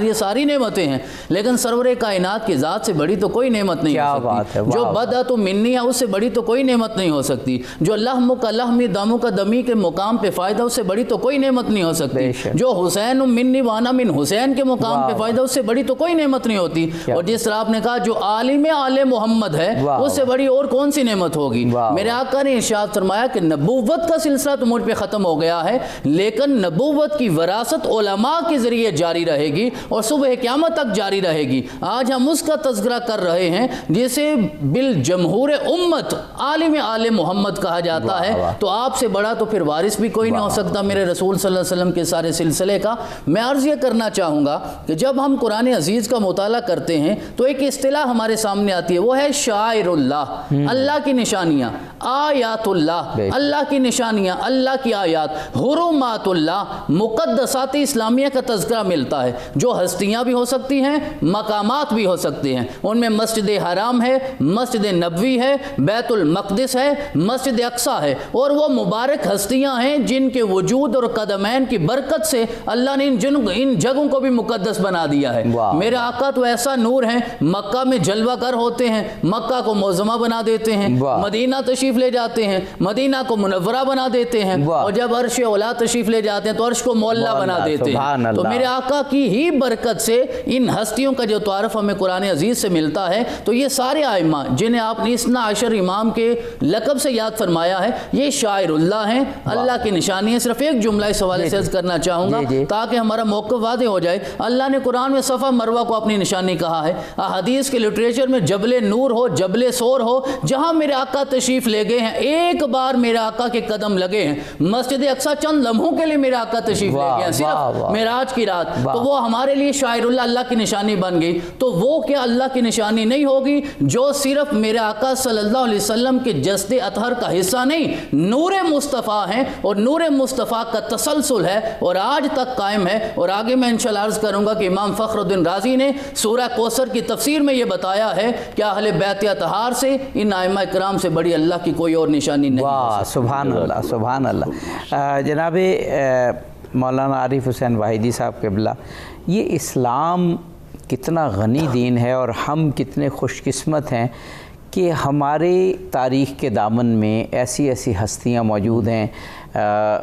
لیے ساری نعمتیں ہیں، لیکن سرور کائنات کی ذات سے بڑی تو کوئی نعمت نہیں ہو سکتی، جو بدعت و منی ہے اس سے بڑی تو کوئی نعمت نہیں ہو سکتی، جو لحم کا لحمی داموں کا دمی کے مقام پہ فائدہ اس سے بڑی تو کوئی نعمت نہیں ہو سکتی، جو حسین منی وانا من حسین کے مقام پہ فائدہ اس سے بڑی تو کوئی نعمت نہیں ہوتی، اور جس طرح آپ نے کہا جو عالم آل محمد ہے اس سے بڑی اور کون سی نعمت ہوگی۔ میرے آقا نے ارشاد فرمایا کہ نبوت کا سلسلہ تو مجھ پہ ختم ہو گیا ہے، لیکن نبوت کی وراثت علماء کے ذریعے جاری رہے گی اور صبح قیامت تک جاری رہے گی۔ آج ہم اس کا تذکرہ کر رہے ہیں جسے بالجمہور امت عالم آل محمد کہا جاتا ہے، تو آپ سے بڑا تو پھر وارث بھی کوئی نہیں ہو سکتا میرے رسول صلی اللہ علیہ وسلم کے سارے سلسلے کا۔ میں عرض یہ کرنا چاہوں گا کہ جب ہم قرآن عزیز کا مطالعہ کرتے ہیں تو ایک اصطلاح ہمارے سامنے آتی ہے، وہ ہے شعائر اللہ، اللہ کی نشانیاں، آیات اللہ، اللہ کی نشانیاں، اللہ کی آیات، حرمات اللہ، مقدسات اسلامیہ کا تذکرہ ملتا ہے، جو ہستیاں بھی ہو سکتی ہیں، مقامات بھی ہو سکتے ہیں، ان میں مسجد حرام ہے، مسجد نبوی ہے، بیت المقدس ہے، مسجد اقصی ہے، اور وہ مبارک ہستیاں ہیں جن کے وجود اور قدمین کی برکت سے اللہ نے ان جگہوں کو بھی مقدس بنا دیا ہے۔ میرے آقا تو ایسا نور ہے، مکہ میں جلوہ گر ہوتے ہیں، مکہ کو معظمہ بنا دیتے ہیں، مدینہ تشریف لے جاتے ہیں، مدینہ کو منورہ بنا دیتے ہیں، اور جب عرش اولا تشریف لے جاتے ہیں تو عرش کو مولا بنا دیتے ہیں۔ تو میرے آقا کی ہی برکت سے ان ہستیوں کا جو تعارف ہمیں قرآن عزیز سے ملتا ہے، تو یہ سارے ائمہ جنہیں آپ نے اثنا عشر امام کے لقب سے یاد فرمایا ہے، یہ شاعر اللہ ہیں، اللہ کی نشانی ہے۔ صرف ایک جملہ اس حوالے سے عرض کرنا چاہوں گا تاکہ ہمارا موقف واضح ہو جائے۔ اللہ نے قرآن میں صفا مروہ کو اپنی نشانی کہا ہے، حدیث کے لٹریچر میں جبل نور ہو، جبل سور ہو، جہاں میرے آقا تشریف لے گئے ہیں، ایک بار میرے آقا کے قدم لگے ہیں، مسجد اقصی چند لمحوں کے لیے میرے آقا تشریف لے گئے ہیں، صرف معراج کی رات، تو وہ ہمارے لیے شاعر اللہ، اللہ کی نشانی بن گئی۔ تو وہ کیا اللہ کی نشانی نہیں ہوگی جو صرف میرے آقا صلی اللہ علیہ وسلم کے جسد اطہر کا حصہ نہیں، نور مصطفیٰ ہیں، اور نور مصطفیٰ کا تسلسل ہے اور آج تک قائم ہے۔ اور آگے میں انشاءاللہ عرض کروں گا کہ امام فخر الدین رازی نے سورہ کوثر کی تفسیر میں یہ بتایا ہے کہ اہل بیت اطہار سے، ان ائمہ کرام سے بڑی اللہ کی کوئی اور نشانی نہیں۔ واہ، سبحان اللہ، سبحان اللہ۔ جناب مولانا عارف حسین واحدی صاحب قبلہ، یہ اسلام کتنا غنی دین ہے اور ہم کتنے خوش قسمت ہیں کہ ہماری تاریخ کے دامن میں ایسی ایسی ہستیاں موجود ہیں،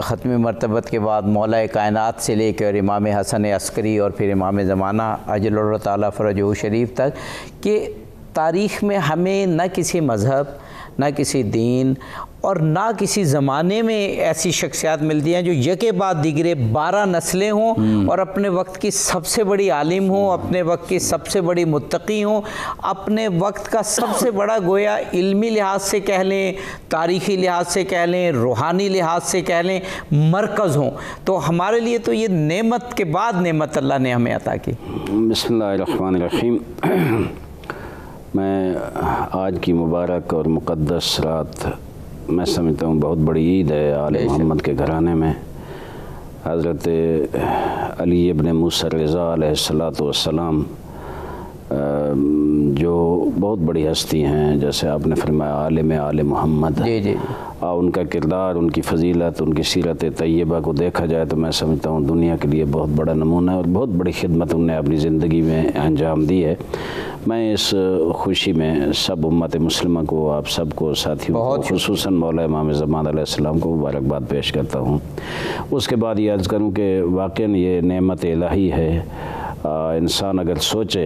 ختم مرتبت کے بعد مولا کائنات سے لے کر امام حسن عسکری اور پھر امام زمانہ عجل اللہ تعالیٰ فرجہ شریف تک، کہ تاریخ میں ہمیں نہ کسی مذہب، نہ کسی دین اور نہ کسی زمانے میں ایسی شخصیات ملتی ہیں جو یکے بعد دیگرے 12 نسلیں ہوں اور اپنے وقت کی سب سے بڑی عالم ہوں، اپنے وقت کی سب سے بڑی متقی ہوں، اپنے وقت کا سب سے بڑا گویا علمی لحاظ سے کہہ لیں، تاریخی لحاظ سے کہہ لیں، روحانی لحاظ سے کہہ لیں، مرکز ہوں۔ تو ہمارے لیے تو یہ نعمت کے بعد نعمت اللہ نے ہمیں عطا کی۔ بسم اللہ الرحمن الرحیم۔ میں آج کی مبارک اور مقدس رات میں سمجھتا ہوں بہت بڑی عید ہے آل محمد کے گھرانے میں۔ حضرت علی ابن موسیٰ رضا علیہ السلام جو بہت بڑی ہستی ہیں، جیسے آپ نے فرمایا عالم آل محمد، ان کا کردار، ان کی فضیلت، ان کی سیرت طیبہ کو دیکھا جائے تو میں سمجھتا ہوں دنیا کے لیے بہت بڑا نمونہ ہے اور بہت بڑی خدمت انہوں نے اپنی زندگی میں انجام دی ہے۔ میں اس خوشی میں سب امت مسلمہ کو، آپ سب کو، ساتھیوں کو، خصوصاً مولا امام زمان علیہ السلام کو مبارکباد پیش کرتا ہوں۔ اس کے بعد یہ عرض کروں کہ واقعاً یہ نعمت الہی ہے۔ انسان اگر سوچے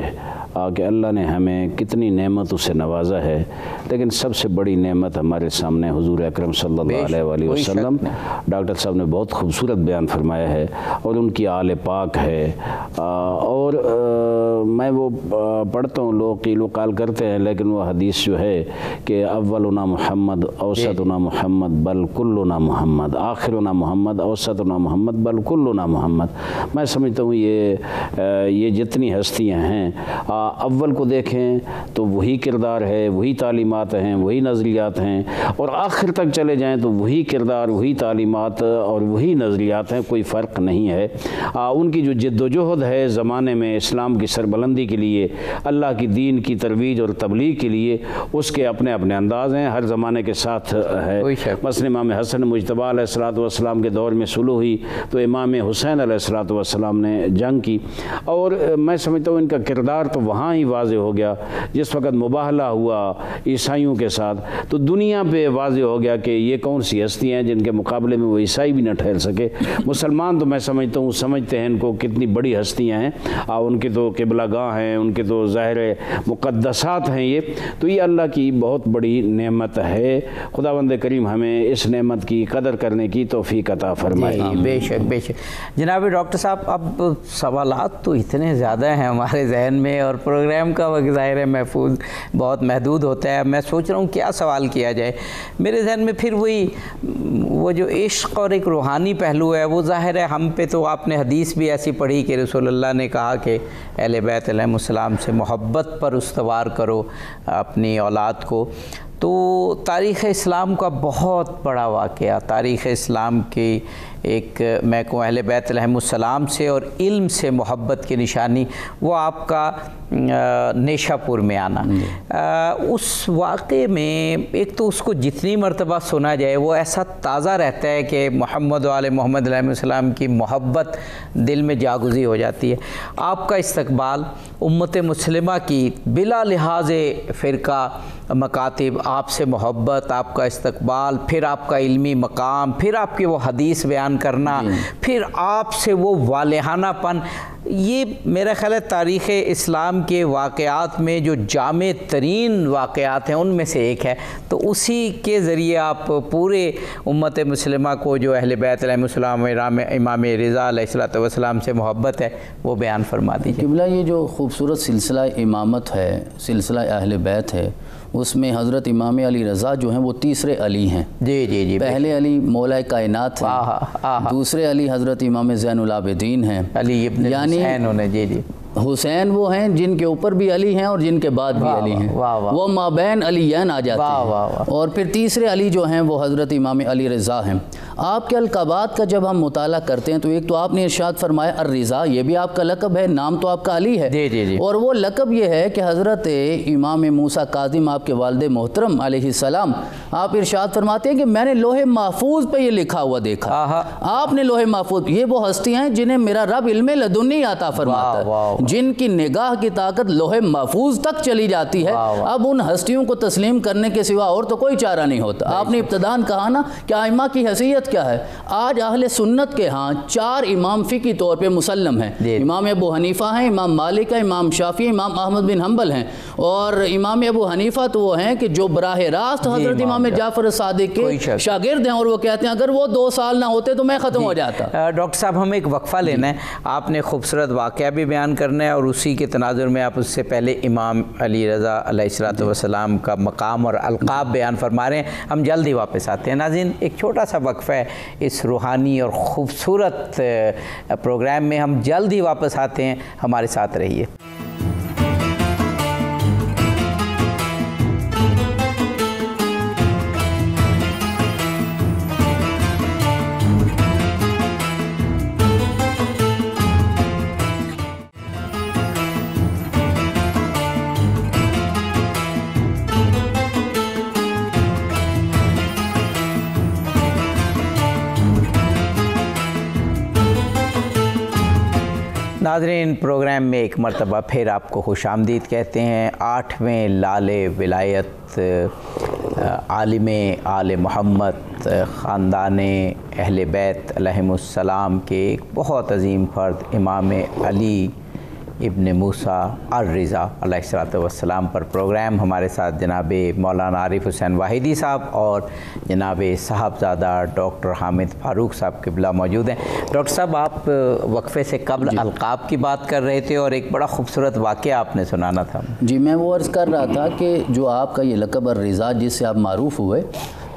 کہ اللہ نے ہمیں کتنی نعمتوں سے نوازا ہے، لیکن سب سے بڑی نعمت ہمارے سامنے حضور اکرم صلی اللہ علیہ وآلہ وسلم، ڈاکٹر صاحب نے بہت خوبصورت بیان فرمایا ہے، اور ان کی آل پاک ہے۔ اور میں وہ پڑھتا ہوں، لوگ قیل و قال کرتے ہیں، لیکن وہ حدیث جو ہے کہ اولنا محمد، اوسطنا محمد، بل کلنا محمد، آخرنا محمد، اوسطنا محمد، بل کلنا محمد۔ میں سمجھتا ہوں یہ جتنی ہستیاں ہیں اول کو دیکھیں تو وہی کردار ہے، وہی تعلیمات ہیں، وہی نظریات ہیں، اور آخر تک چلے جائیں تو وہی کردار، وہی تعلیمات اور وہی نظریات ہیں، کوئی فرق نہیں ہے۔ ان کی جو جد و جہد ہے زمانے میں اسلام کی سربلندی کے لیے، اللہ کی دین کی ترویج اور تبلیغ کے لیے، اس کے اپنے اپنے انداز ہیں، ہر زمانے کے ساتھ ہے۔ مثلا امام حسن مجتبیٰ علیہ السلام کے دور میں صلح ہوئی تو امام حسین علیہ السلام نے جنگ کی، اور میں سمجھتا ہوں ان کا کردار تو وہاں ہی واضح ہو گیا جس وقت مباہلہ ہوا عیسائیوں کے ساتھ، تو دنیا پہ واضح ہو گیا کہ یہ کون سی ہستی ہیں جن کے مقابلے میں وہ عیسائی بھی نہ ٹھہر سکے۔ مسلمان تو میں سمجھتا ہوں سمجھتے ہیں ان کو کتنی بڑی ہستیاں ہیں، ان کے تو قبلہ گاہ ہیں، ان کے تو ظاہر مقدسات ہیں، یہ تو یہ اللہ کی بہت بڑی نعمت ہے۔ خداوند کریم ہمیں اس نعمت کی قدر کرنے کی توفیق عطا فرمائے۔ بے شک بے شک۔ جناب ڈاکٹر صاحب، اب سوالات تو اتنے زیادہ ہیں ہمارے ذہن میں، اور پروگرام کا وقت ظاہر ہے محفوظ بہت محدود ہوتا ہے، میں سوچ رہا ہوں کیا سوال کیا جائے۔ میرے ذہن میں پھر وہ جو عشق اور ایک روحانی پہلو ہے، وہ ظاہر ہے ہم پہ تو آپ نے حدیث بھی ایسی پڑھی کہ رسول اللہ نے کہا کہ اہل بیت علیہ السلام سے محبت پر استوار کرو اپنی اولاد کو۔ تو تاریخ اسلام کا بہت بڑا واقعہ، تاریخ اسلام کی ایک میں کہوں اہل بیت علیہ السلام سے اور علم سے محبت کی نشانی، وہ آپ کا نیشا پور میں آنا۔ اس واقعے میں ایک تو اس کو جتنی مرتبہ سنا جائے وہ ایسا تازہ رہتا ہے کہ محمد و آل محمد علیہ السلام کی محبت دل میں جاگزی ہو جاتی ہے۔ آپ کا استقبال امت مسلمہ کی بلا لحاظ فرقہ مکاتب، آپ سے محبت، آپ کا استقبال، پھر آپ کا علمی مقام، پھر آپ کی وہ حدیث بیان کرنا، پھر آپ سے وہ والہانہ پن، یہ میرا خیال ہے تاریخ اسلام کے واقعات میں جو جامع ترین واقعات ہیں ان میں سے ایک ہے۔ تو اسی کے ذریعے آپ پورے امت مسلمہ کو جو اہل بیت علیہ السلام، امام رضا علیہ السلام سے محبت ہے، وہ بیان فرما دیجیے۔ قبلہ، یہ جو خوبصورت سلسلہ امامت ہے، سلسلہ اہل بیت ہے، اس میں حضرت امام علی رضا جو ہیں وہ تیسرے علی ہیں۔ جی جی جی۔ پہلے علی مولا کائنات ہیں، دوسرے علی حضرت امام زین العابدین ہیں، علی ابن حسین ہونے۔ جی جی۔ حسین وہ ہیں جن کے اوپر بھی علی ہیں اور جن کے بعد بھی علی ہیں، وہ مابین علیین آ جاتے ہیں۔ اور پھر تیسرے علی جو ہیں وہ حضرت امام علی رضا ہیں۔ آپ کے القابات کا جب ہم مطالعہ کرتے ہیں تو ایک تو آپ نے ارشاد فرمایا الرضا، یہ بھی آپ کا لقب ہے، نام تو آپ کا علی ہے، اور وہ لقب یہ ہے کہ حضرت امام موسیٰ کاظم آپ کے والد محترم علیہ السلام، آپ ارشاد فرماتے ہیں کہ میں نے لوح محفوظ پہ یہ لکھا ہوا دیکھا۔ آپ نے لوح محفوظ، یہ وہ ہستی ہیں جنہیں میرا رب علم لدنی عطا فرماتا ہے، جن کی نگاہ کی طاقت لوح محفوظ تک چلی جاتی ہے۔ اب ان ہستیوں کو تسلیم کرنے کے سوا اور تو کوئی چارہ نہیں ہوتا۔ آپ نے ابتداً کہا نا کہ ائمہ کی حیثیت کیا ہے؟ آج اہل سنت کے ہاں 4 امام فقہی طور پہ مسلم ہیں۔ امام ابو حنیفہ ہیں، امام مالک ہیں، امام شافعی، امام احمد بن حنبل ہیں، اور امام ابو حنیفہ تو وہ ہیں کہ جو براہ راست حضرت امام جعفر صادق کے شاگرد ہیں، اور وہ کہتے ہیں اگر وہ 2 سال نہ ہوتے تو میں ختم ہو جاتا۔ ڈاکٹر صاحب، ہمیں ایک وقفہ لینا ہے، آپ نے خوبصورت واقعہ بھی بیان کرنا ہے، اور اسی کے تناظر میں آپ اس سے پہلے امام علی رضا علیہ السلام کا مقام اور القاب بیان فرما رہے ہیں۔ ہم جلد ہی واپس آتے ہیں۔ ناظرین، ایک چھوٹا سا وقفہ ہے اس روحانی اور خوبصورت پروگرام میں، ہم جلد ہی واپس آتے ہیں، ہمارے ساتھ رہیے۔ ناظرین، پروگرام میں ایک مرتبہ پھر آپ کو خوش آمدید کہتے ہیں۔ 8ویں لال ولایت عالم آل محمد، خاندان اہل بیت علیہ السلام کے ایک بہت عظیم فرد امام علی ابن موسیٰ الرضا علیہ السلام پر پروگرام، ہمارے ساتھ جناب مولانا عارف حسین واحدی صاحب اور جناب صاحبزادہ ڈاکٹر حامد فاروق صاحب قبلہ موجود ہیں۔ ڈاکٹر صاحب، آپ وقفے سے قبل القاب کی بات کر رہے تھے اور ایک بڑا خوبصورت واقعہ آپ نے سنانا تھا۔ جی، میں وہ عرض کر رہا تھا کہ جو آپ کا یہ لقب الرضا جس سے آپ معروف ہوئے،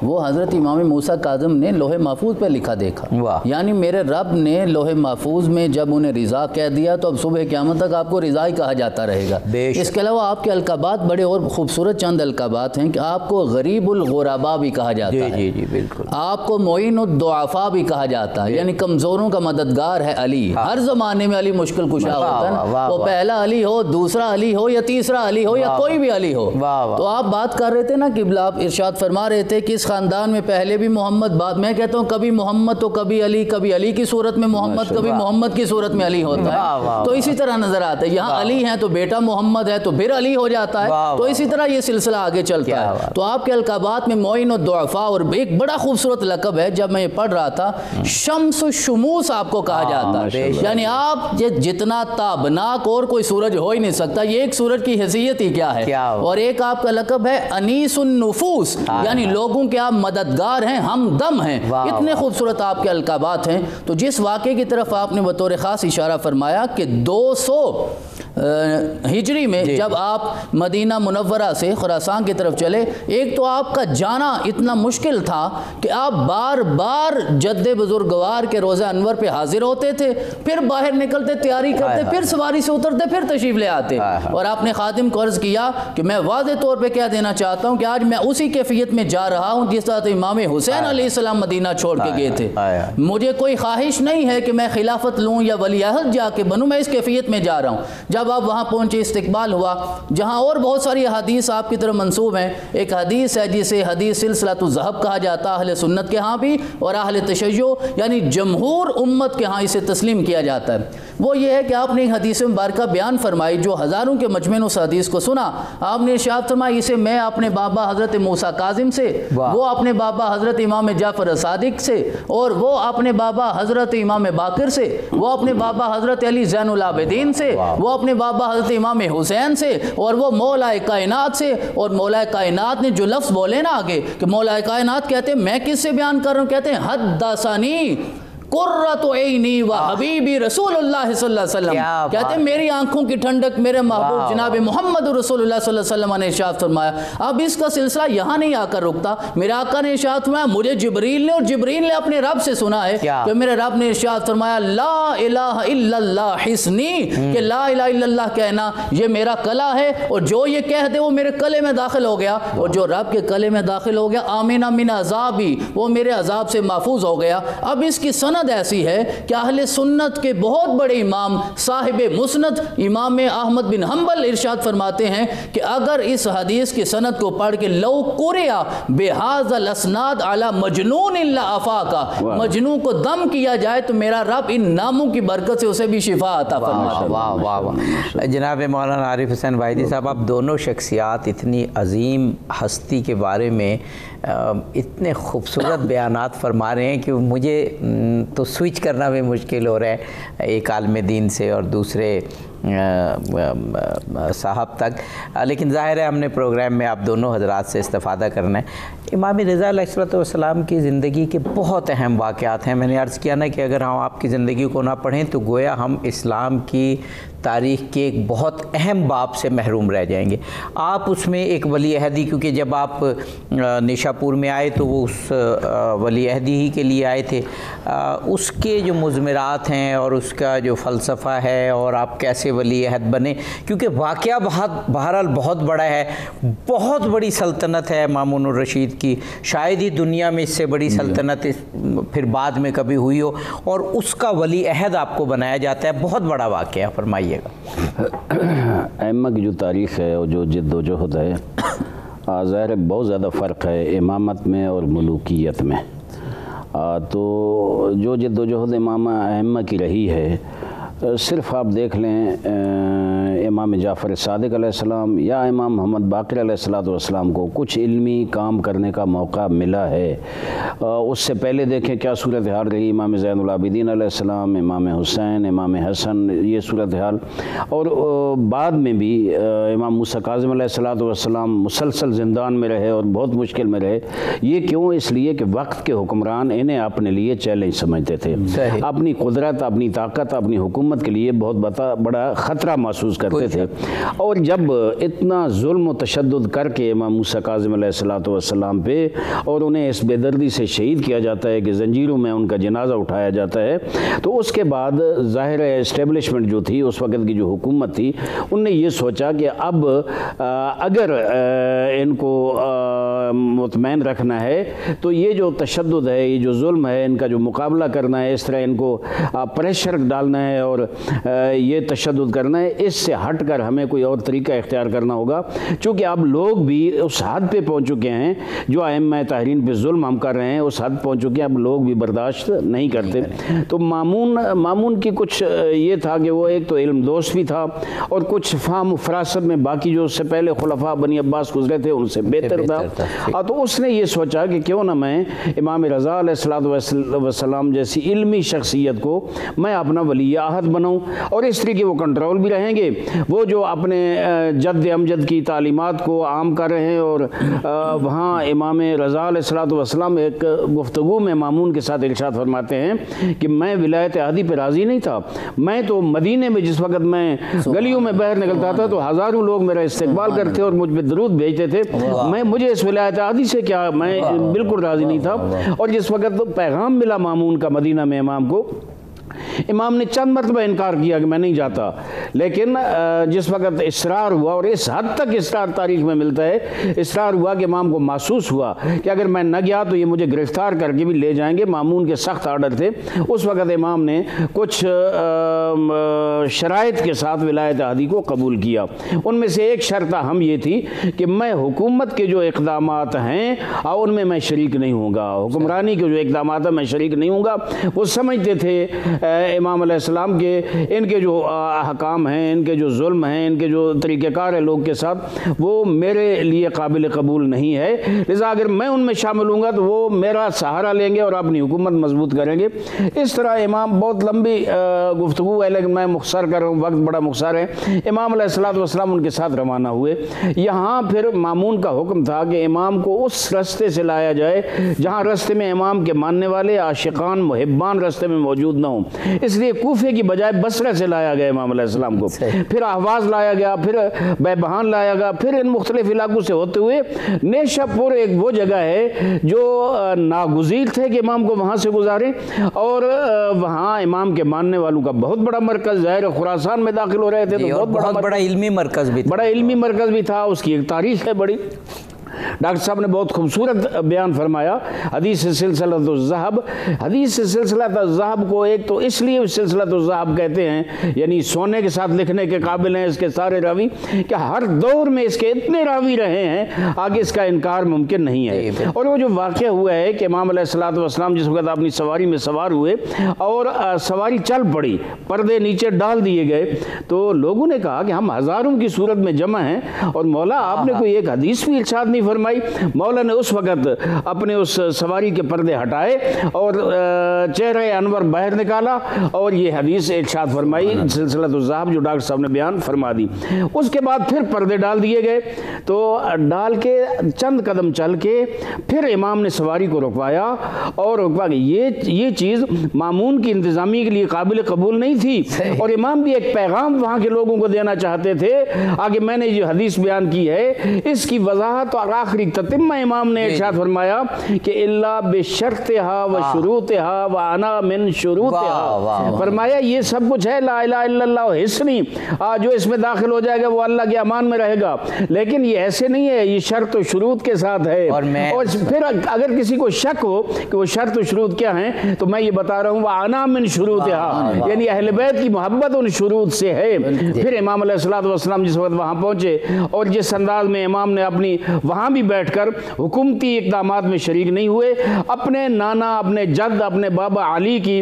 وہ حضرت امام موسیٰ کاظم نے لوح محفوظ پہ لکھا دیکھا، یعنی میرے رب نے لوح محفوظ میں جب انہیں رضا کہہ دیا تو اب صبح قیامت تک آپ کو رضا ہی کہا جاتا رہے گا۔ اس کے علاوہ آپ کے القابات بڑے اور خوبصورت چند القابات ہیں کہ آپ کو غریب الغرباء بھی کہا جاتا ہے، جی بالکل، آپ کو معین الضعفاء بھی کہا جاتا ہے، یعنی کمزوروں کا مددگار ہے علی۔ ہر زمانے میں علی مشکل کشا ہوتا ہے، وہ پہلا علی ہو، دوسرا علی ہو یا تیسرا علی ہو یا کوئی بھی علی ہو۔ تو آپ بات کر رہے تھے نا قبلہ، آپ ارشاد فرما رہے تھے کہ اس خاندان میں پہلے بھی محمد، بعد میں کہتا ہوں کبھی محمد تو کبھی علی کی صورت میں محمد، کبھی محمد کی صورت میں علی ہوتا ہے، تو اسی طرح نظر آتا ہے یہاں علی ہیں تو بیٹا محمد ہے تو پھر علی ہو جاتا ہے، تو اسی طرح یہ سلسلہ آگے چلتا ہے۔ تو آپ کے القابات میں معین الضعفاء، اور ایک بڑا خوبصورت لقب ہے، جب میں یہ پڑھ رہا تھا شمس الشموس آپ کو کہا جاتا ہے، یعنی آپ جتنا تابناک اور کوئی سورج ہو ہی نہیں سکتا، یہ ایک سورج کی حیثیت ہی کیا ہے۔ اور ایک آپ کا لقب ہے انیس النفوس، یعنی لوگوں کے آپ مددگار ہیں، ہمدم ہیں، اتنے خوبصورت آپ کے القابات ہیں۔ تو جس واقعے کی طرف آپ نے بطور خاص اشارہ فرمایا کہ 200 ہجری میں جب آپ مدینہ منورہ سے خراسان کی طرف چلے، ایک تو آپ کا جانا اتنا مشکل تھا کہ آپ بار بار جد بزرگوار کے روضہ انور پہ حاضر ہوتے تھے، پھر باہر نکلتے، تیاری کرتے، پھر سواری سے اترتے، پھر تشریف لے آتے، اور آپ نے خادم کو عرض کیا کہ میں واضح طور پہ کہہ دینا چاہتا ہوں کہ آج میں اسی کیفیت میں جا رہا ہوں جس طرح امام حسین علیہ السلام مدینہ چھوڑ کے گئے تھے۔ مجھے کوئی خواہش نہیں ہے کہ میں خلافت لوں یا ولی عہد جا کے بنوں، میں اس کیفیت میں جا رہا ہوں۔ جب آپ وہاں پہنچے، استقبال ہوا، جہاں اور بہت ساری حدیث آپ کی طرف منسوب ہیں۔ ایک حدیث ہے جسے حدیث سلسلۃ الذہب کہا جاتا ہے، اہل سنت کے ہاں بھی اور اہل تشیع یعنی جمہور امت کے ہاں اسے تسلیم کیا جاتا ہے۔ وہ یہ ہے کہ آپ نے ایک حدیث مبارکہ بیان فرمائی، جو ہزاروں کے مجمع نے اس حدیث کو سنا۔ آپ نے ارشاد فرمایا اسے میں اپنے بابا حضرت موسیٰ کاظم سے، وہ اپنے بابا حضرت امام جعفر صادق سے، اور وہ اپنے بابا حضرت امام باقر سے، وہ اپنے بابا حضرت علی زین العابدین سے، وہ اپنے بابا حضرت امام حسین سے، اور وہ مولا کائنات سے۔ اور مولا کائنات نے جو لفظ بولے نا آگے کہ مولا کائنات کہتے ہیں میں کس سے بیان کر رہا ہوں، کہتے ہیں حدثنی قرۃ عینی و حبیبی رسول اللہ صلی اللہ علیہ وسلم، کہتے ہیں میری آنکھوں کی ٹھنڈک میرے محبوب جناب محمد رسول اللہ صلی اللہ علیہ وسلم نے ارشاد فرمایا۔ اب اس کا سلسلہ یہاں نہیں آ کر رکتا، میرے آقا نے ارشاد فرمایا مجھے جبریل نے، اور جبریل نے اپنے رب سے سنا ہے کہ میرے رب نے ارشاد فرمایا لا الہ الا اللہ حسنی، کہ لا الہ الا اللہ کہنا یہ میرا کلا ہے، اور جو یہ کہہ دے وہ میرے کلے میں داخل ہو گیا، اور جو رب کے کلے میں داخل ہو گیا آمین من عذابی، وہ میرے عذاب سے محفوظ ہو گیا۔ اب اس کی سند ایسی ہے کہ اہل سنت کے بہت بڑے امام صاحب مسند امام احمد بن حنبل ارشاد فرماتے ہیں کہ اگر اس حدیث کی سند کو پڑھ کے لو قرئ بہذا الاسناد علی مجنون الا افاقا، مجنون کو دم کیا جائے تو میرا رب ان ناموں کی برکت سے اسے بھی شفا عطا فرماتا ہے۔ واہ واہ واہ۔ جناب مولانا عارف حسین واحدی صاحب، آپ دونوں شخصیات اتنی عظیم ہستی کے بارے میں اتنے خوبصورت بیانات فرما رہے ہیں کہ مجھے تو سوئچ کرنا بھی مشکل ہو رہا ہے ایک عالم دین سے اور دوسرے صاحب تک، لیکن ظاہر ہے ہم نے پروگرام میں آپ دونوں حضرات سے استفادہ کرنا ہے۔ امام رضا علیہ السلام کی زندگی کے بہت اہم واقعات ہیں۔ میں نے عرض کیا نا کہ اگر ہم آپ کی زندگی کو نہ پڑھیں تو گویا ہم اسلام کی تاریخ کے ایک بہت اہم باب سے محروم رہ جائیں گے۔ آپ اس میں ایک ولی عہدی، کیونکہ جب آپ نیشاپور میں آئے تو وہ اس ولی عہدی ہی کے لیے آئے تھے، اس کے جو مضمرات ہیں اور اس کا جو فلسفہ ہے اور آپ کیسے ولی عہد بنے، کیونکہ واقعہ بہرحال بہت بڑا ہے، بہت بڑی سلطنت ہے مامون الرشید کی، شاید ہی دنیا میں اس سے بڑی سلطنت پھر بعد میں کبھی ہوئی ہو، اور اس کا ولی عہد آپ کو بنایا جاتا ہے، بہت بڑا واقعہ، فرمائیے گا۔ ائمہ کی جو تاریخ ہے اور جو جد و جہد ہے، ظاہر ہے بہت زیادہ فرق ہے امامت میں اور ملوکیت میں۔ تو جو جد و جہد ائمہ کی رہی ہے، صرف آپ دیکھ لیں امام جعفر صادق علیہ السلام یا امام محمد باقر علیہ السلام کو کچھ علمی کام کرنے کا موقع ملا ہے۔ اس سے پہلے دیکھیں کیا صورتحال رہی، امام زین العابدین علیہ السلام، امام حسین، امام حسن، یہ صورتحال، اور بعد میں بھی امام موسیٰ کاظم علیہ السلام مسلسل زندان میں رہے اور بہت مشکل میں رہے۔ یہ کیوں؟ اس لیے کہ وقت کے حکمران انہیں اپنے لیے چیلنج سمجھتے تھے، اپنی قدرت، اپنی طاقت، اپنی حکومت حکومت کے لیے بہت بڑا خطرہ محسوس کرتے تھے، اور جب اتنا ظلم و تشدد کر کے امام موسیٰ کاظم علیہ السلام پہ اور انہیں اس بے دردی سے شہید کیا جاتا ہے کہ زنجیروں میں ان کا جنازہ اٹھایا جاتا ہے، تو اس کے بعد ظاہر ہے اسٹیبلشمنٹ جو تھی اس وقت کی جو حکومت تھی ان نے یہ سوچا کہ اب اگر ان کو مطمئن رکھنا ہے تو یہ جو تشدد ہے، یہ جو ظلم ہے، ان کا جو مقابلہ کرنا ہے، اس طرح ان کو پریشر ڈالنا ہے اور یہ تشدد کرنا ہے، اس سے ہٹ کر ہمیں کوئی اور طریقہ اختیار کرنا ہوگا، چونکہ اب لوگ بھی اس حد پہ پہنچ چکے ہیں جو ائمہ طاہرین پہ ظلم ہم کر رہے ہیں اس حد پہنچ چکے ہیں، اب لوگ بھی برداشت نہیں کرتے۔ تو مامون کی کچھ یہ تھا کہ وہ ایک تو علم دوست بھی تھا اور کچھ فہم و فراست میں باقی جو اس سے پہلے خلفاء بنی عباس گزرے تھے ان سے بہتر تھا، تو اس نے یہ سوچا کہ کیوں نہ میں امام رضا علیہ السلام جیسی علمی شخصیت کو میں اپنا ولی عہد بناؤں، اور اس طریقے وہ کنٹرول بھی رہیں گے، وہ جو اپنے جد امجد کی تعلیمات کو عام کر رہے ہیں۔ اور وہاں امام رضا علیہ السلام ایک گفتگو میں مامون کے ساتھ ارشاد فرماتے ہیں کہ میں ولایت عہدی پہ راضی نہیں تھا، میں تو مدینے میں جس وقت میں گلیوں میں باہر نکلتا تھا تو ہزاروں لوگ میرا استقبال کرتے اور مجھ پہ درود بھیجتے تھے، مجھے اس ولایت عہدی سے کیا، میں بالکل راضی نہیں تھا۔ اور جس وقت پیغام ملا مامون کا مدینہ میں امام کو، امام نے چند مرتبہ انکار کیا کہ میں نہیں جاتا، لیکن جس وقت اصرار ہوا، اور اس حد تک اصرار تاریخ میں ملتا ہے، اصرار ہوا کہ امام کو محسوس ہوا کہ اگر میں نہ گیا تو یہ مجھے گرفتار کر کے بھی لے جائیں گے، مامون کے سخت آرڈر تھے، اس وقت امام نے کچھ شرائط کے ساتھ ولایت عہدی کو قبول کیا۔ ان میں سے ایک شرط اہم یہ تھی کہ میں حکومت کے جو اقدامات ہیں ان میں میں شریک نہیں ہوں گا، حکمرانی کے جو اقدامات ہیں میں شریک نہیں ہوں گا۔ وہ سمجھتے تھے امام علیہ السلام کے ان کے جو احکام ہیں، ان کے جو ظلم ہیں، ان کے جو طریقہ کار ہے لوگ کے ساتھ، وہ میرے لیے قابل قبول نہیں ہے، لذا اگر میں ان میں شامل ہوں گا تو وہ میرا سہارا لیں گے اور اپنی حکومت مضبوط کریں گے۔ اس طرح امام بہت لمبی گفتگو ہے لیکن میں مختصر کر رہا ہوں، وقت بڑا مختصر ہے۔ امام علیہ السلام ان کے ساتھ روانہ ہوئے۔ یہاں پھر مامون کا حکم تھا کہ امام کو اس رستے سے لایا جائے جہاں رستے میں امام کے ماننے والے عاشقان محبان رستے میں موجود نہ ہوں، اس لیے کوفے کی بجائے بصرہ سے لایا گیا امام علیہ السلام کو، پھر احواز لایا گیا، پھر بیبہان لایا گیا، پھر ان مختلف علاقوں سے ہوتے ہوئے نیشہ پور ایک وہ جگہ ہے جو ناگزیر تھے کہ امام کو وہاں سے گزاریں، اور وہاں امام کے ماننے والوں کا بہت بڑا مرکز، ظاہر خراسان میں داخل ہو رہے تھے تو بہت بڑا علمی مرکز بھی تھا، اس کی ایک تاریخ ہے بڑی۔ ڈاکٹر صاحب نے بہت خوبصورت بیان فرمایا، حدیث سلسلۃ الذہب، حدیث سلسلۃ الذہب کو ایک تو اس لیے سلسلۃ الذہب کہتے ہیں، یعنی سونے کے ساتھ لکھنے کے قابل ہیں اس کے سارے راوی، کہ ہر دور میں اس کے اتنے راوی رہے ہیں آگے اس کا انکار ممکن نہیں ہے۔ اور وہ جو واقعہ ہوا ہے کہ امام علیہ السلام جس وقت اپنی سواری میں سوار ہوئے اور سواری چل پڑی، پردے نیچے ڈال دیے گئے، تو لوگوں نے کہا کہ ہم ہزاروں کی صورت میں جمع ہیں اور مولا آپ نے کوئی ایک حدیث بھی ارشاد نہیں فرمائی۔ مولا نے اس وقت اپنے اس سواری کے پردے ہٹائے اور چہرہ انور باہر نکالا اور یہ حدیث ارشاد فرمائی سلسلۃ الذہب جو ڈاکٹر صاحب نے بیان فرما دی۔ اس کے بعد پھر پردے ڈال دیے گئے، تو ڈال کے چند قدم چل کے پھر امام نے سواری کو رکوایا اور رکوا کہ یہ چیز مامون کی انتظامی کے لیے قابل قبول نہیں تھی، اور امام بھی ایک پیغام وہاں کے لوگوں کو دینا چاہتے تھے۔ آگے میں نے جو حدیث بیان کی ہے اس کی وضاحت اور آخری تتمہ امام نے ارشاد فرمایا کہ الا بشرطھا و شروطھا و انا من شروطھا، فرمایا یہ سب کچھ ہے، لا الہ الا اللہ حسنی، جو اس میں داخل ہو جائے گا وہ اللہ کے امان میں رہے گا، لیکن یہ ایسے نہیں ہے، یہ شرط و شروط کے ساتھ ہے۔ اور پھر اگر کسی کو شک ہو کہ وہ شرط و شروط کیا ہیں تو میں یہ بتا رہا ہوں وہ انا من شروطھا، یعنی اہل بیت کی محبت ان شروط سے ہے۔ پھر امام علیہ السلام جس وقت وہاں پہنچے اور جس انداز میں امام نے اپنی وہاں بھی بیٹھ کر حکومتی اقدامات میں شریک نہیں ہوئے، اپنے نانا، اپنے جد، اپنے بابا علی کی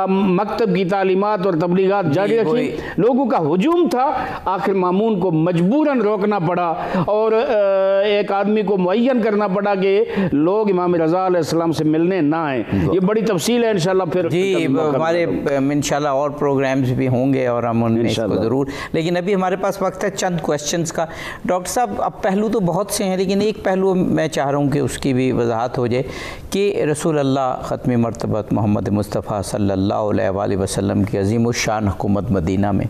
مکتب کی تعلیمات اور تبلیغات جاری رکھی، لوگوں کا ہجوم تھا، آخر مامون کو مجبوراً روکنا پڑا اور ایک آدمی کو معین کرنا پڑا کہ لوگ امام رضا علیہ السلام سے ملنے نہ آئیں۔ یہ بڑی تفصیل ہے انشاءاللہ پھر جی ہمارے انشاءاللہ اور پروگرامز بھی ہوں گے اور ہم ان کو ضرور، لیکن ابھی ہمارے پاس وقت ہے چند کویسچنز کا۔ ڈاکٹر صاحب اب پہلو تو بہت سے ہیں لیکن ایک پہلو میں چاہ رہا ہوں کہ اس کی بھی وضاحت ہو جائے کہ رسول اللہ ختم مرتبت محمد مصطفیٰ صلی اللہ علیہ وآلہ وسلم کی عظیم الشان حکومت مدینہ میں،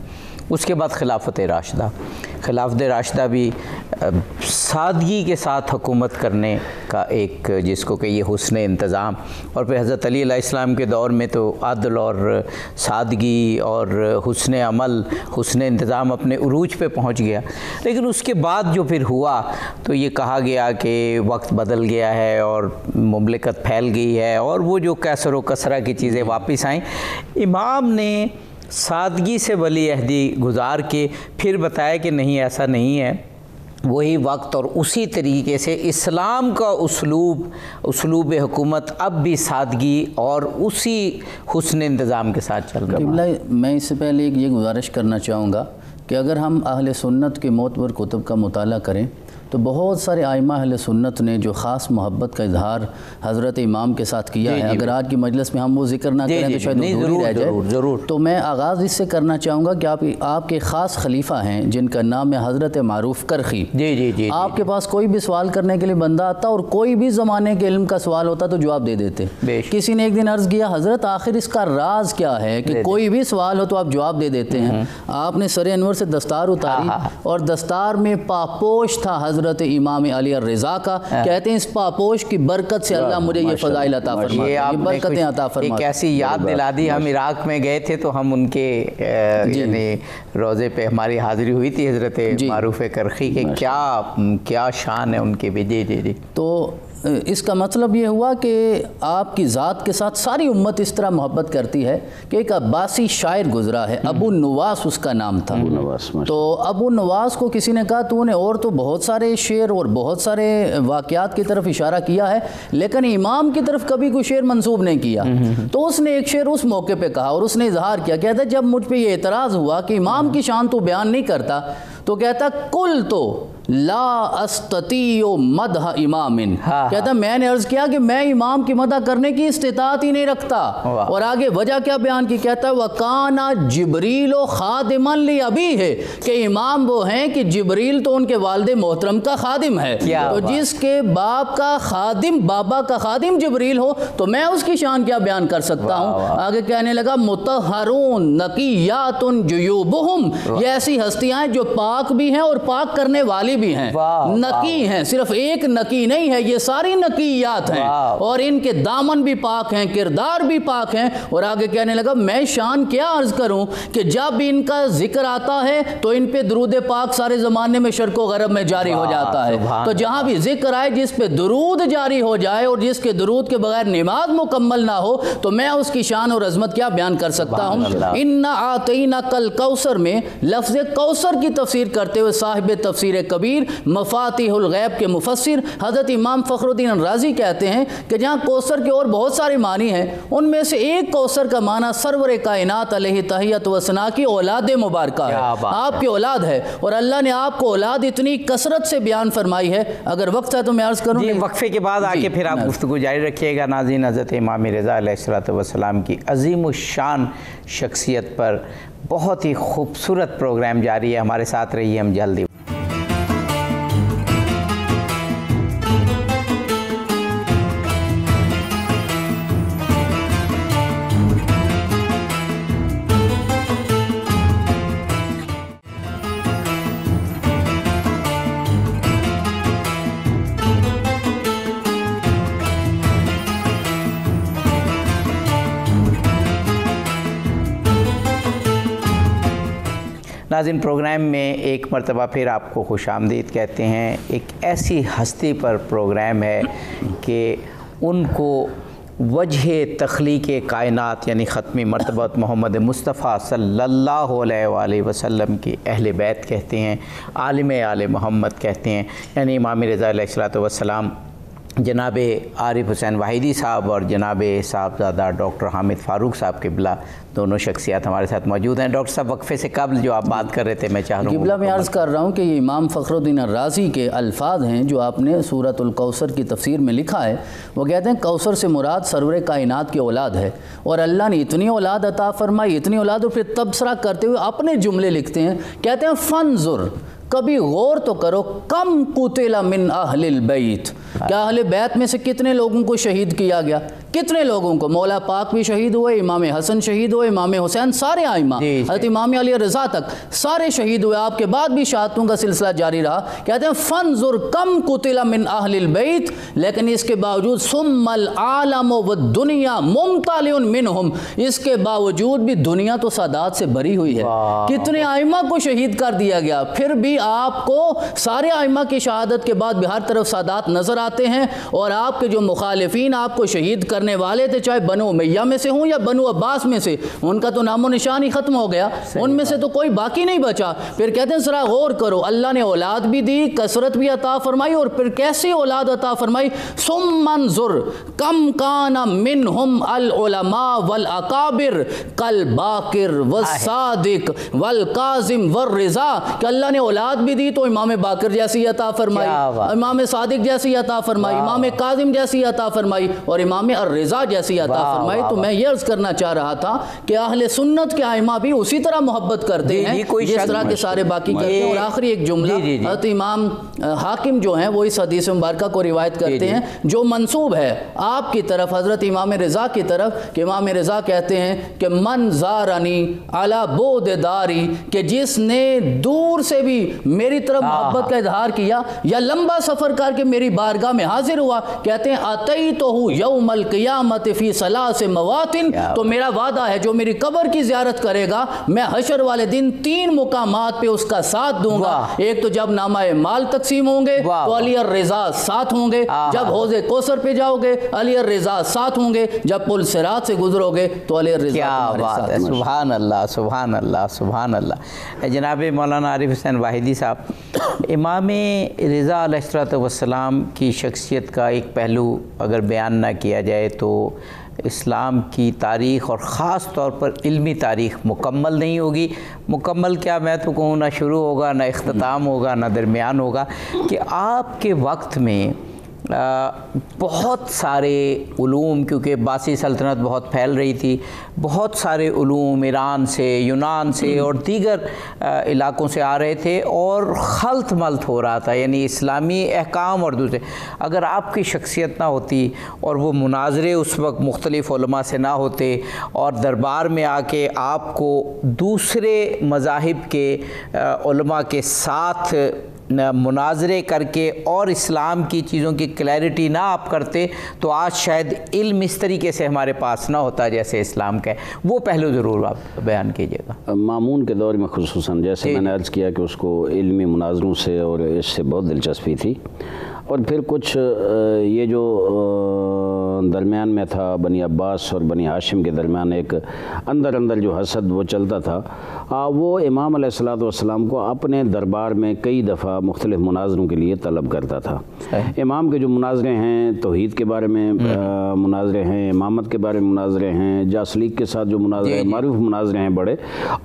اس کے بعد خلافت راشدہ بھی سادگی کے ساتھ حکومت کرنے کا ایک جس کو کہ یہ حسن انتظام، اور پھر حضرت علی علیہ السلام کے دور میں تو عدل اور سادگی اور حسن عمل، حسن انتظام اپنے عروج پہ پہنچ گیا۔ لیکن اس کے بعد جو پھر ہوا تو یہ کہا گیا کہ وقت بدل گیا ہے اور مملکت پھیل گئی ہے، اور وہ جو کیسر و کسرہ کی چیزیں واپس آئیں۔ امام نے سادگی سے ولی عہدی گزار کے پھر بتایا کہ نہیں، ایسا نہیں ہے، وہی وقت اور اسی طریقے سے اسلام کا اسلوب حکومت اب بھی سادگی اور اسی حسن انتظام کے ساتھ چل رہا ہے۔ میں اس سے پہلے یہ گزارش کرنا چاہوں گا کہ اگر ہم اہل سنت کے معتبر کتب کا مطالعہ کریں تو بہت سارے ائمہ اہل سنت نے جو خاص محبت کا اظہار حضرت امام کے ساتھ کیا ہے، اگر آج کی مجلس میں ہم وہ ذکر نہ کریں تو شاید ادھوری رہ جائے۔ تو میں آغاز اس سے کرنا چاہوں گا کہ آپ کے خاص خلیفہ ہیں جن کا نام ہے حضرت معروف کرخی۔ آپ کے پاس کوئی بھی سوال کرنے کے لیے بندہ آتا اور کوئی بھی زمانے کے علم کا سوال ہوتا تو جواب دے دیتے۔ کسی نے ایک دن عرض کیا حضرت آخر اس کا راز کیا ہے کہ کوئی بھی سوال ہو تو آپ جواب دے دیتے ہیں؟ آپ نے سر انور سے دستار اتاری اور دستار میں پاپوش تھا حضرت امام علی الرضا کا، کہتے ہیں اس پاپوش کی برکت سے اللہ مجھے یہ فضائل عطا فرماتے ہیں، یہ برکتیں عطا فرماتے ہیں۔ ایک ایسی یاد دلا دی، ہم عراق میں گئے تھے تو ہم ان کے یعنی روزے پہ ہماری حاضری ہوئی تھی حضرت معروف کرخی کے، کیا شان ہے ان کی بھی۔ جی تو اس کا مطلب یہ ہوا کہ آپ کی ذات کے ساتھ ساری امت اس طرح محبت کرتی ہے کہ ایک عباسی شاعر گزرا ہے، ابو النواس اس کا نام تھا۔ تو ابو النواس کو کسی نے کہا تو نے اور تو بہت سارے شعر اور بہت سارے واقعات کی طرف اشارہ کیا ہے لیکن امام کی طرف کبھی کوئی شعر منسوب نہیں کیا۔ تو اس نے ایک شعر اس موقع پہ کہا اور اس نے اظہار کیا، کہتا جب مجھ پہ یہ اعتراض ہوا کہ امام کی شان تو بیان نہیں کرتا تو کہتا کل تو لا استطیع مدح امام، کہتا میں نے عرض کیا کہ میں امام کی مدح کرنے کی استطاعت ہی نہیں رکھتا۔ اور آگے وجہ کیا بیان کی، کہتا ہے وَكَانَ جِبْرِيلُ خَادِمًا لِأَبِيهِ ہے کہ امام وہ ہیں کہ جبریل تو ان کے والد محترم کا خادم ہے، تو جس کے باپ کا خادم، بابا کا خادم جبریل ہو تو میں اس کی شان کیا بیان کر سکتا ہوں۔ آگے کہنے لگا مطہرون نقیات جیوبہم، یہ ایسی ہستیاں ہیں جو پاک بھی ہیں اور پاک کرنے والی بھی ہیں، نقی ہیں، صرف ایک نقی نہیں ہے، یہ ساری نقیات ہیں اور ان کے دامن بھی پاک ہیں، کردار بھی پاک ہیں۔ اور آگے کہنے لگا میں شان کیا عرض کروں کہ جب ان کا ذکر آتا ہے تو ان پہ درود پاک سارے زمانے میں شرق و غرب میں جاری ہو جاتا ہے۔ تو جہاں بھی ذکر آئے جس پہ درود جاری ہو جائے اور جس کے درود کے بغیر نماز مکمل نہ ہو تو میں اس کی شان اور عظمت کیا بیان کر سکتا ہوں۔ اِنَّا أَعْطَيْنَاكَ الْكَوْثَرَ میں لفظ کوثر کی تفسیر کرتے ہوئے صاحب تفسیر کبیر مفاتیح الغیب کے مفسر حضرت امام فخر الدین رازی کہتے ہیں کہ جہاں کوثر کے اور بہت سارے معنی ہیں ان میں سے ایک کوثر کا معنی سرور کائنات علیہ تحیت و ثنا کی اولاد مبارکہ ہے، آپ کی اولاد ہے اور اللہ نے آپ کو اولاد اتنی کثرت سے بیان فرمائی ہے۔ اگر وقت ہے تو میں عرض کروں وقفے کے بعد آ کے پھر آپ گفتگو جاری رکھیے گا۔ ناظرین، حضرت امام رضا علیہ السلام کی عظیم الشان شخصیت پر بہت ہی خوبصورت پروگرام جاری ہے، ہمارے ساتھ رہیے، ہم جلدی ناظرین، پروگرام میں ایک مرتبہ پھر آپ کو خوش آمدید کہتے ہیں۔ ایک ایسی ہستی پر پروگرام ہے کہ ان کو وجہ تخلیق کائنات یعنی ختمی مرتبہ محمد مصطفیٰ صلی اللہ علیہ وآلہ وسلم کی اہل بیت کہتے ہیں، عالم آل محمد کہتے ہیں، یعنی امام رضا علیہ السلام، جناب عارف حسین واحدی صاحب اور جناب صاحبزادہ ڈاکٹر حامد فاروق صاحب قبلہ، دونوں شخصیات ہمارے ساتھ موجود ہیں۔ ڈاکٹر صاحب، وقفے سے قبل جو آپ بات کر رہے تھے میں چاہ رہا ہوں قبلہ میں عرض کر رہا ہوں کہ یہ امام فخر الدین رازی کے الفاظ ہیں جو آپ نے سورۃ الکوثر کی تفسیر میں لکھا ہے۔ وہ کہتے ہیں کوثر سے مراد سرور کائنات کی اولاد ہے اور اللہ نے اتنی اولاد عطا فرمائی، اتنی اولاد، اور پھر تبصرہ کرتے ہوئے اپنے جملے لکھتے ہیں، کہتے ہیں فنظر کبھی غور تو کرو، کم قتل من اہل البیت، کیا اہل بیت میں سے کتنے لوگوں کو شہید کیا گیا؟ کتنے لوگوں کو؟ مولا پاک بھی شہید ہوئے، امام حسن شہید ہوئے، امام حسین، سارے ائمہ، حضرت امام علی رضا تک سارے شہید ہوئے، آپ کے بعد بھی شہادتوں کا سلسلہ جاری رہا۔ کہتے ہیں فانظر کم قتل من اہل البیت، لیکن اس کے باوجود ثم العالم والدنیا ممتلئ منہم، اس کے باوجود بھی دنیا تو سادات سے بھری ہوئی ہے۔ کتنے ائمہ کو شہید کر دیا گیا، پھر بھی آپ کو سارے ائمہ کی شہادت کے بعد بھی ہر طرف سادات نظر آتے ہیں، اور آپ کے جو مخالفین آپ کو شہید کرنے والے تھے، چاہے بنو امیہ میں سے ہوں یا بنو عباس میں سے، ان کا تو نام و نشان ہی ختم ہو گیا، ان میں سے تو کوئی باقی نہیں بچا۔ پھر کہتے ہیں ذرا غور کرو، اللہ نے اولاد بھی دی، کثرت بھی عطا فرمائی، اور پھر کیسی اولاد عطا فرمائی؟ ثم انظر کم کان منہم العلماء والاکابر کالباقر والصادق والکاظم والرضا، کہ اللہ نے اولاد بھی دی تو امام باقر جیسی عطا فرمائی، امام صادق جیسی عطا فرمائی، امام کاظم جیسی عطا فرمائی، اور امام الرضا جیسی عطا فرمائی۔ تو میں یہ عرض کرنا چاہ رہا تھا کہ اہل سنت کے ائمہ بھی اسی طرح محبت کرتے ہیں جس طرح کے سارے باقی کرتے ہیں۔ اور آخری ایک جملہ، حضرت امام حاکم جو ہیں وہ اس حدیث مبارکہ کو روایت کرتے ہیں جو منسوب ہے آپ کی طرف، حضرت امام رضا کی طرف، کہ امام رضا کہتے ہیں کہ من زارنی علی بعد داری، کہ جس نے دور سے بھی میری طرف محبت کا اظہار کیا یا لمبا سفر کر کے میری بارگاہ میں حاضر ہوا، کہتے ہیں اتیتہ یوم القیامت فی ثلاث مواطن، تو میرا وعدہ ہے جو میری قبر کی زیارت کرے گا میں حشر والے دن 3 مقامات پہ اس کا ساتھ دوں گا۔ ایک تو جب نامہ مال تقسیم ہوں گے تو علی الرضا ساتھ ہوں گے، جب حوض کوثر پہ جاؤ گے علی الرضا ساتھ ہوں گے، جب پل صراط سے گزرو گے تو علی الرضا تمہارے ساتھ ہوں گے۔ سبحان اللہ، سبحان اللہ، سبحان اللہ۔ جناب مولانا عارف حسین واحدی صاحب، امام رضا علیہ السلام کی شخصیت کا ایک پہلو اگر بیان نہ کیا جائے تو اسلام کی تاریخ اور خاص طور پر علمی تاریخ مکمل نہیں ہوگی۔ مکمل کیا، میں تو کہوں نہ شروع ہوگا نہ اختتام ہوگا نہ درمیان ہوگا، کہ آپ کے وقت میں بہت سارے علوم، کیونکہ عباسی سلطنت بہت پھیل رہی تھی، بہت سارے علوم ایران سے، یونان سے اور دیگر علاقوں سے آ رہے تھے، اور خلط ملط ہو رہا تھا، یعنی اسلامی احکام اور دوسرے۔ اگر آپ کی شخصیت نہ ہوتی اور وہ مناظرے اس وقت مختلف علماء سے نہ ہوتے، اور دربار میں آ کے آپ کو دوسرے مذاہب کے علماء کے ساتھ مناظرے کر کے اور اسلام کی چیزوں کی کلیئرٹی نہ آپ کرتے، تو آج شاید علم اس طریقے سے ہمارے پاس نہ ہوتا جیسے اسلام کا ہے۔ وہ پہلو ضرور آپ بیان کیجیے گا۔ مامون کے دور میں خصوصاً، جیسے میں نے عرض کیا کہ اس کو علمی مناظروں سے اور اس سے بہت دلچسپی تھی، اور پھر کچھ یہ جو درمیان میں تھا بنی عباس اور بنی ہاشم کے درمیان ایک اندر جو حسد وہ چلتا تھا، وہ امام علیہ السلام کو اپنے دربار میں کئی دفعہ مختلف مناظروں کے لیے طلب کرتا تھا۔ امام کے جو مناظرے ہیں، توحید کے بارے میں مناظرے ہیں، امامت کے بارے میں مناظرے ہیں، جاسلیق کے ساتھ جو مناظرے ہیں، معروف مناظرے ہیں بڑے،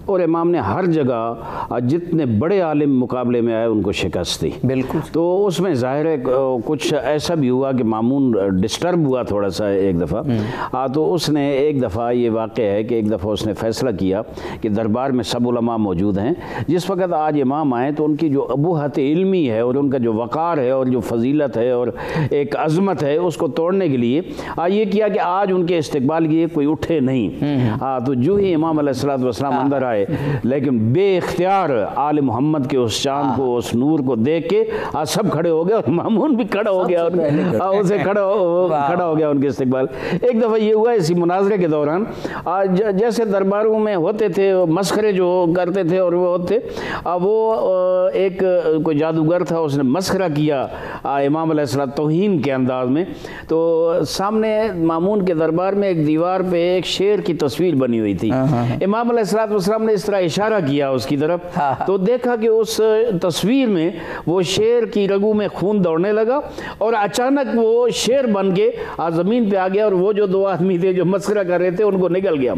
اور امام نے ہر جگہ جتنے بڑے عالم مقابلے میں آئے ان کو شکست دی۔ بالکل۔ تو اس میں ظاہر ہے کچھ ایسا بھی ہوا کہ مامون ڈسٹرب ہوا تھوڑا سا ایک دفعہ، تو اس نے ایک دفعہ یہ واقع ہے کہ ایک دفعہ اس نے فیصلہ کیا کہ دربار میں سب علماء موجود ہیں، جس وقت آج امام آئے تو ان کی جو ابوہت علمی ہے اور ان کا جو وقار ہے اور جو فضیلت ہے اور ایک عظمت ہے، اس کو توڑنے کے لیے یہ کیا کہ آج ان کے استقبال کے لیے کوئی اٹھے نہیں۔ تو جو ہی امام علیہ السلام اندر آئے، لیکن بے اختیار آل محمد کے اس چاند کو، اس نور کو دیکھ کے سب کھڑے ہو گئے، اور مامون بھی کھڑا ہو گیا، اسے کھڑا ہو گیا ان کے استقبال۔ ایک دفعہ یہ ہوا اسی مناظرے کے دوران، جیسے درباروں میں ہوتے تھے مسخرے جو کرتے تھے، اور وہ ہوتے، وہ ایک کوئی جادوگر تھا، اس نے مسخرہ کیا امام علیہ السلام توہین کے انداز میں۔ تو سامنے مامون کے دربار میں ایک دیوار پہ ایک شیر کی تصویر بنی ہوئی تھی، امام علیہ السلام نے اس طرح اشارہ کیا اس کی طرف، تو دیکھا کہ اس تصویر میں وہ شیر کی رگوں میں خون دوڑنے دوڑنے لگا اور اچانک وہ شیر بن کے زمین پہ آ گیا اور وہ جو دو آدمی تھے جو مسخرہ کر رہے تھے ان کو نگل گیا.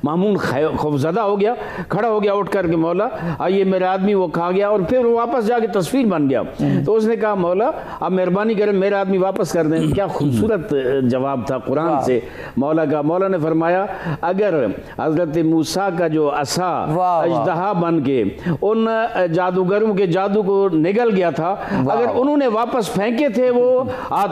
مامون خوفزدہ ہو گیا, کھڑا ہو گیا اٹھ کر کے, مولا یہ میرا آدمی وہ کھا گیا, اور پھر واپس جا کے تصویر بن گیا. تو اس نے کہا مولا آپ مہربانی کریں میرا آدمی واپس کر دیں. کیا خوبصورت جواب تھا قرآن سے مولا کا. مولا نے فرمایا اگر حضرت موسیٰ کا جو عصا اژدہا بن کے ان جادوگروں کے جادو کو نگل گیا تھا, اگر انہوں نے واپس پھینکے تھے وہ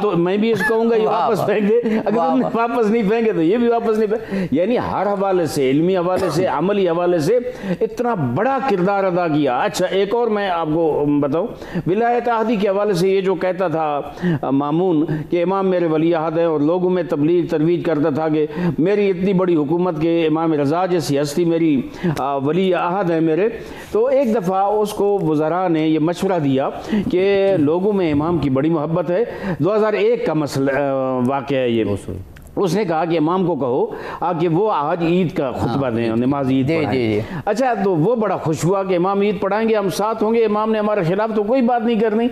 تو میں بھی اس کہوں گا یہ واپس پھینک دے, اگر انہوں نے واپس نہیں پھینکے تو یہ بھی واپس نہیں پھینک. یعنی ہر حوالے سے, علمی حوالے سے, عملی حوالے سے اتنا بڑا کردار ادا کیا. اچھا ایک اور میں آپ کو بتاؤں, ولایت عہدی کے حوالے سے یہ جو کہتا تھا مامون کہ امام میرے ولی عہد ہے, اور لوگوں میں تبلیغ ترویج کرتا تھا کہ میری اتنی بڑی حکومت کے امام رضا جیسی ہستی میری ولی عہد ہے میرے. تو ایک دفعہ اس کو وزراء نے یہ مشورہ دیا کہ لوگوں میں امام کی بڑی محبت ہے. 2001 کا مسئلہ واقعہ ہے یہ. اس نے کہا کہ امام کو کہو کہ وہ آج عید کا خطبہ دیں, نماز عید پڑھائیں. اچھا تو وہ بڑا خوش ہوا کہ امام عید پڑھائیں گے, ہم ساتھ ہوں گے, امام نے ہمارے خلاف تو کوئی بات نہیں کرنی,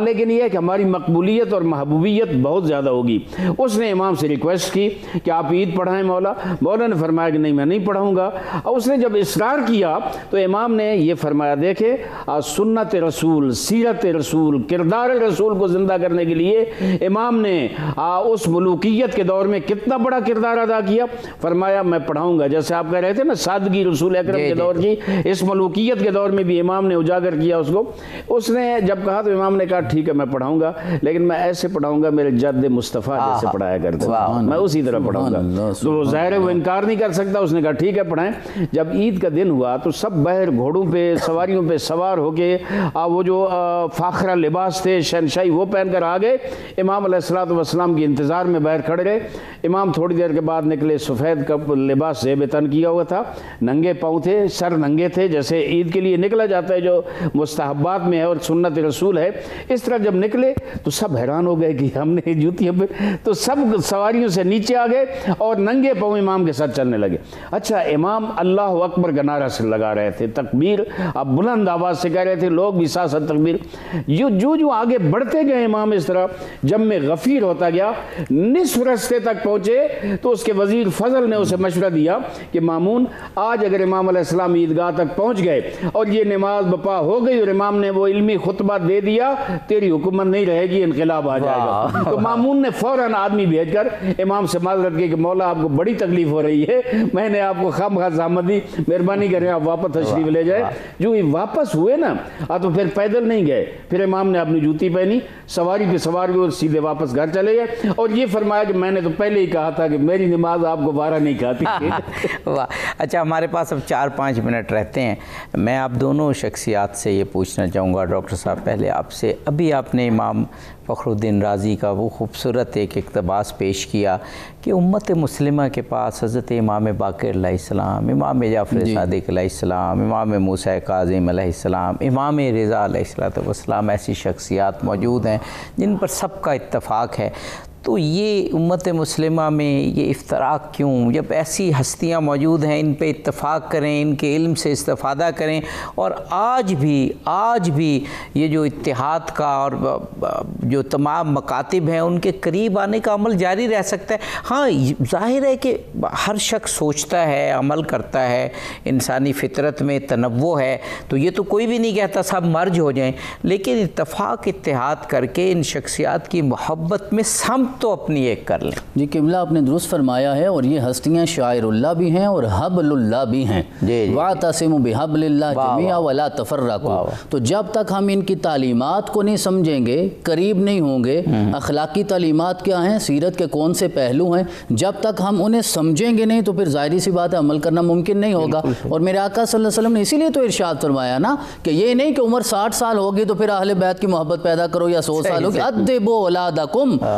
لیکن یہ ہے کہ ہماری مقبولیت اور محبوبیت بہت زیادہ ہوگی. اس نے امام سے ریکویسٹ کی کہ آپ عید پڑھائیں مولا. مولا نے فرمایا کہ نہیں میں نہیں پڑھاؤں گا. اور اس نے جب اصرار کیا تو امام نے یہ فرمایا دیکھے سنت رسول, سیرت رسول, کردار رسول کو زندہ کرنے کے لیے امام نے اس ملوکیت کے دور میں کتنا بڑا کردار ادا کیا. فرمایا میں پڑھاؤں گا, جیسے آپ کہہ رہے تھے نا سادگی رسول اکرم کے دور کی, اس ملوکیت کے دور میں بھی امام نے اجاگر کیا اس کو. اس نے جب کہا تو امام نے کہا ٹھیک ہے میں پڑھاؤں گا, لیکن میں ایسے پڑھاؤں گا میرے جد مصطفیٰ جیسے پڑھایا کرتے, میں اسی طرح پڑھاؤں گا. تو ظاہر ہے وہ انکار نہیں کر سکتا. اس نے کہا ٹھیک ہے پڑھائیں. جب عید کا دن ہوا تو سب باہر گھوڑوں پہ سواریوں پہ سوار ہو کے وہ جو فاخرہ لباس تھے شہنشاہی وہ پہن کر آ گئے. امام علیہ الصلوۃ والسلام کے انتظار میں باہر کھڑے رہے. امام تھوڑی دیر کے بعد نکلے, سفید کا لباس زیب تن کیا ہوا تھا, ننگے پاؤں تھے, سر ننگے تھے, جیسے عید کے لیے نکلا جاتا ہے جو مستحبات میں ہے اور سنت رسول ہے. اس طرح جب نکلے تو سب حیران ہو گئے کہ ہم نے جوتیاں پہ, تو سب سواریوں سے نیچے آ گئے اور ننگے پاؤں امام کے ساتھ چلنے لگے. اچھا امام اللہ اکبر کا نعرہ سے لگا رہے تھے, تکبیر اب بلند آواز سے کہہ رہے تھے, لوگ بھی ساتھ ساتھ تکبیر. جو آگے بڑھتے گئے امام اس طرح جب میں غفیر ہوتا گیا, نصف رستے تک پہنچے تو اس کے وزیر فضل نے اسے مشورہ دیا کہ مامون آج اگر امام علیہ السلام عیدگاہ تک پہنچ گئے اور یہ نماز بپا ہو گئی اور امام نے وہ علمی خطبہ دے دیا, تیری حکومت نہیں رہے گی, انقلاب آ جائے گا. تو مامون نے فوراً آدمی بھیج کر امام سے معذرت کی کہ مولا آپ کو بڑی تکلیف ہو رہی ہے, میں نے آپ کو خواہ زحمت دی, مہربانی کریں آپ واپس تشریف لے جائیں. جو یہ واپس ہوئے نا تو پھر پیدل نہیں گئے, پھر امام نے اپنی جوتی پہنی, سواری پہ سوار ہوئے, سیدھے واپس گھر چلے گئے اور یہ فرمایا کہ میں نے تو پہلے ہی کہا تھا کہ میری نماز آپ کو بارہ نہیں کھاتی. واہ. اچھا ہمارے پاس اب 4-5 منٹ رہتے ہیں. میں آپ دونوں شخصیات سے یہ پوچھنا چاہوں گا. ڈاکٹر صاحب پہلے آپ سے, ابھی آپ نے امام فخر الدین رازی کا وہ خوبصورت ایک اقتباس پیش کیا کہ امت مسلمہ کے پاس حضرت امام باقر علیہ السلام, امام جعفر صادق علیہ السلام, امام موسیٰ کاظم علیہ السلام, امام رضا علیہ السلام ایسی شخصیات موجود ہیں جن پر سب کا اتفاق ہے. تو یہ امت مسلمہ میں یہ افتراق کیوں؟ جب ایسی ہستیاں موجود ہیں ان پہ اتفاق کریں, ان کے علم سے استفادہ کریں, اور آج بھی یہ جو اتحاد کا اور جو تمام مکاتب ہیں ان کے قریب آنے کا عمل جاری رہ سکتا ہے. ہاں ظاہر ہے کہ ہر شخص سوچتا ہے, عمل کرتا ہے, انسانی فطرت میں تنوع ہے, تو یہ تو کوئی بھی نہیں کہتا سب مرج ہو جائیں, لیکن اتفاق اتحاد کر کے ان شخصیات کی محبت میں سمت تو اپنی ایک کر لیں. جی قبلہ آپ نے درست فرمایا ہے, اور یہ ہستیاں شاعر اللہ بھی ہیں اور حبل اللہ بھی ہیں. وَاعْتَصِمُوا بِحَبْلِ اللَّهِ جَمِيعًا وَلَا تَفَرَّقُوا. تو جب تک ہم ان کی تعلیمات کو نہیں سمجھیں گے, قریب نہیں ہوں گے, اخلاقی تعلیمات کیا ہیں, سیرت کے کون سے پہلو ہیں, جب تک ہم انہیں سمجھیں گے نہیں تو پھر ظاہری سی بات ہے عمل کرنا ممکن نہیں ہوگا. اور میرے آقا صلی اللہ علیہ وسلم نے اسی لیے تو ارشاد فرمایا نا کہ یہ نہیں کہ عمر 60 سال ہوگی تو پھر اہل بیت کی محبت پیدا کرو یا 100 سال ہوگی. اَدِّبُوا اولادکم,